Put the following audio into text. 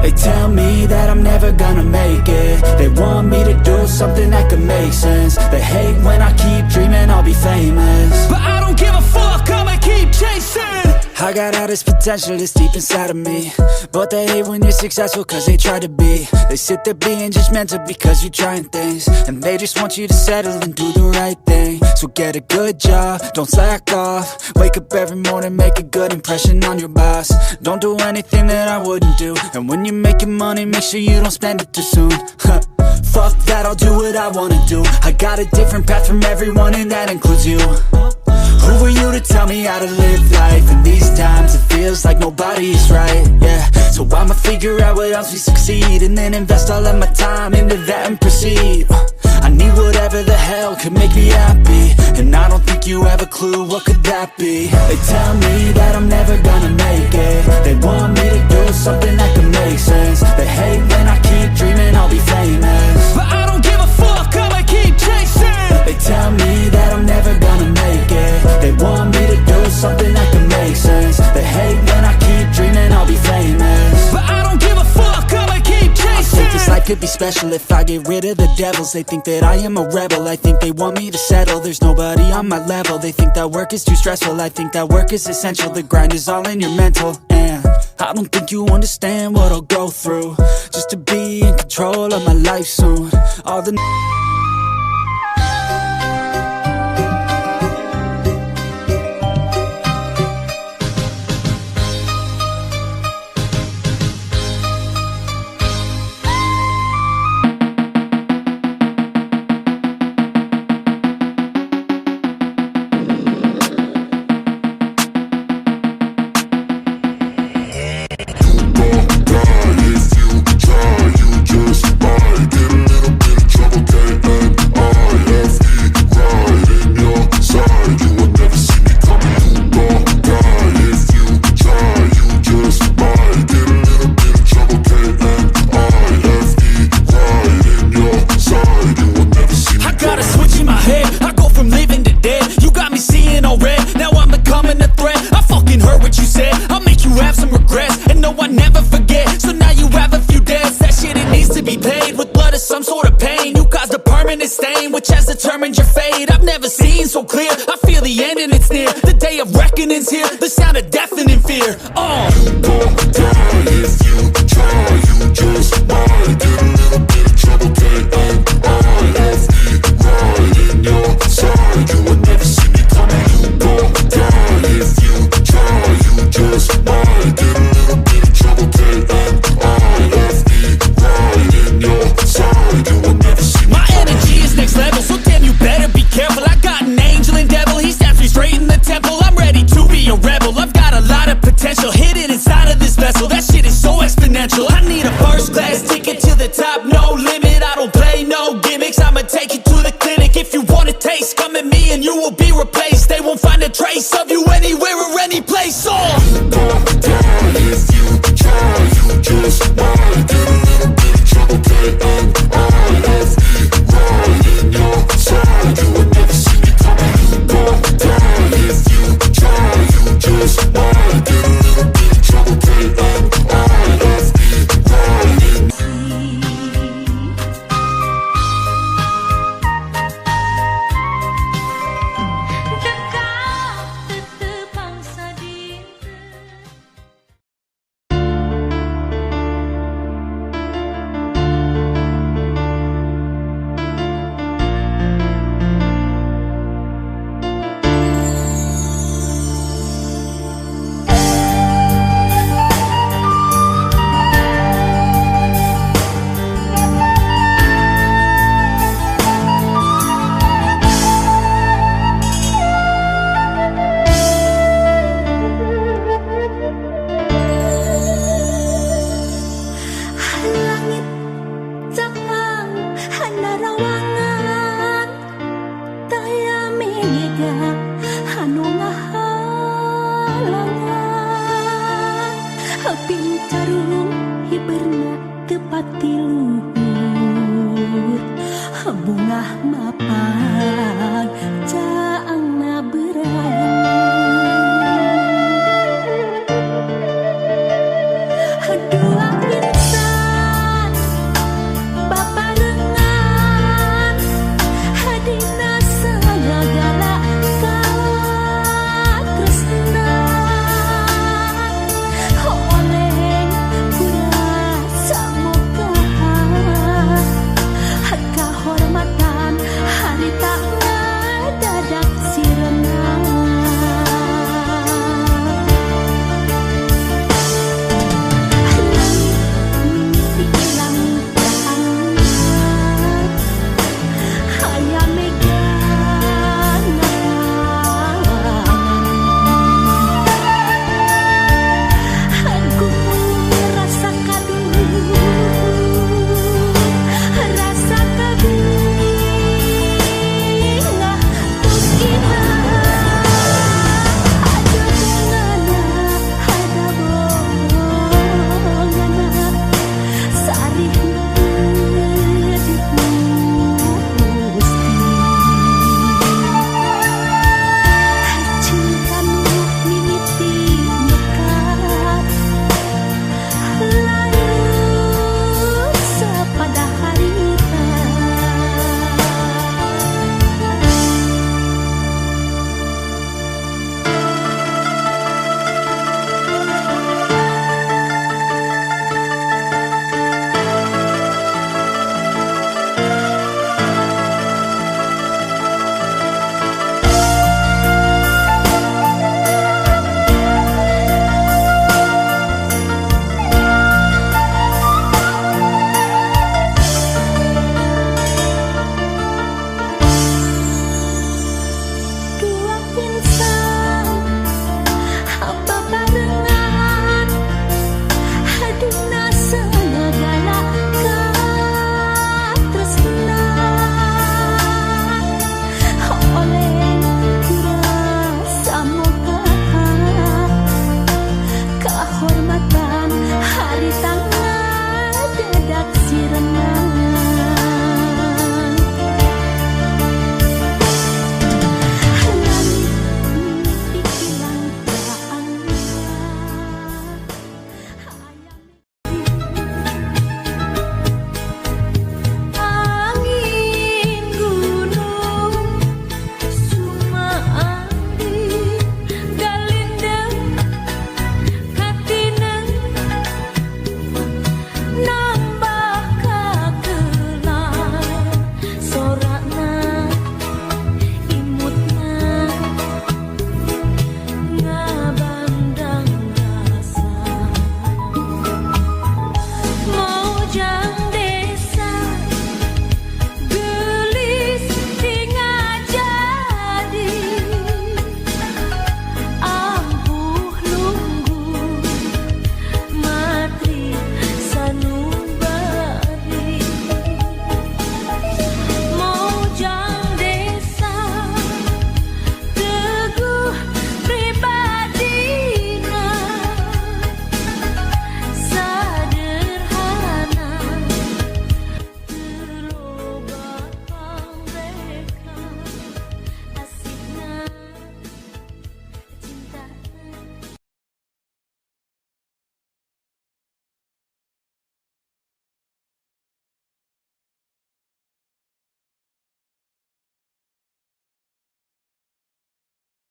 They tell me that I'm never gonna make it. They want me to do something that could make sense. They hate when I keep dreaming I'll be famous, but I don't give a fuck, I'ma keep chasing. I got all this potential that's deep inside of me, but they hate when you're successful cause they try to be. They sit there being judgmental because you're trying things, and they just want you to settle and do the right thing. So get a good job, don't slack off. Wake up every morning, make a good impression on your boss. Don't do anything that I wouldn't do, and when you're making money, make sure you don't spend it too soon. Fuck that, I'll do what I wanna do. I got a different path from everyone, and that includes you. Who are you to tell me how to live life? In these times it feels like nobody's right, yeah. So I'ma figure out what else we succeed, and then invest all of my time into that and proceed. I need whatever the hell could make me happy, and I don't think you have a clue what could that be. They tell me that I'm never gonna make it. They want me to do something that could make sense. They hate when I keep dreaming I'll be famous, but I don't give a fuck, I'ma keep chasing. They tell me that I'm never gonna make it. They want me to do something that can make sense. They hate when I keep dreaming I'll be famous, but I don't give a fuck, I'ma keep chasing. I think this life could be special if I get rid of the devils. They think that I am a rebel, I think they want me to settle. There's nobody on my level. They think that work is too stressful, I think that work is essential. The grind is all in your mental, and I don't think you understand what I'll go through just to be in control of my life soon. All the which has determined your fate. I've never seen so clear, I feel the end and it's near. The day of reckoning's here, the sound of deafening fear. You gon' die if you try, you just might get a little bit of trouble, K-A-I-F-E, right in your side. You will never see me coming. You gon' die if you try, you just might get a little bit of trouble, K-A-I-F-E, right in your side. You will never see me coming. My energy is next level, so damn you better be careful. I got an angel and devil, he snaps me straight in the temple. I'm ready to be a rebel, I've got a lot of potential hidden inside of this vessel. That shit is so exponential. I need a first class ticket to the top, no limit. I don't play no gimmicks, I'ma take you to the clinic. If you want a taste, come at me and you will be replaced. They won't find a trace of you anywhere or any place. You gon' die if you try, you just might get a little bit of trouble, K-A-I-F-E, right in your side. You will never see me coming. You gon' die if you try, you just might get a little bit of trouble, K-A-I-F-E, right in. Bunga mapa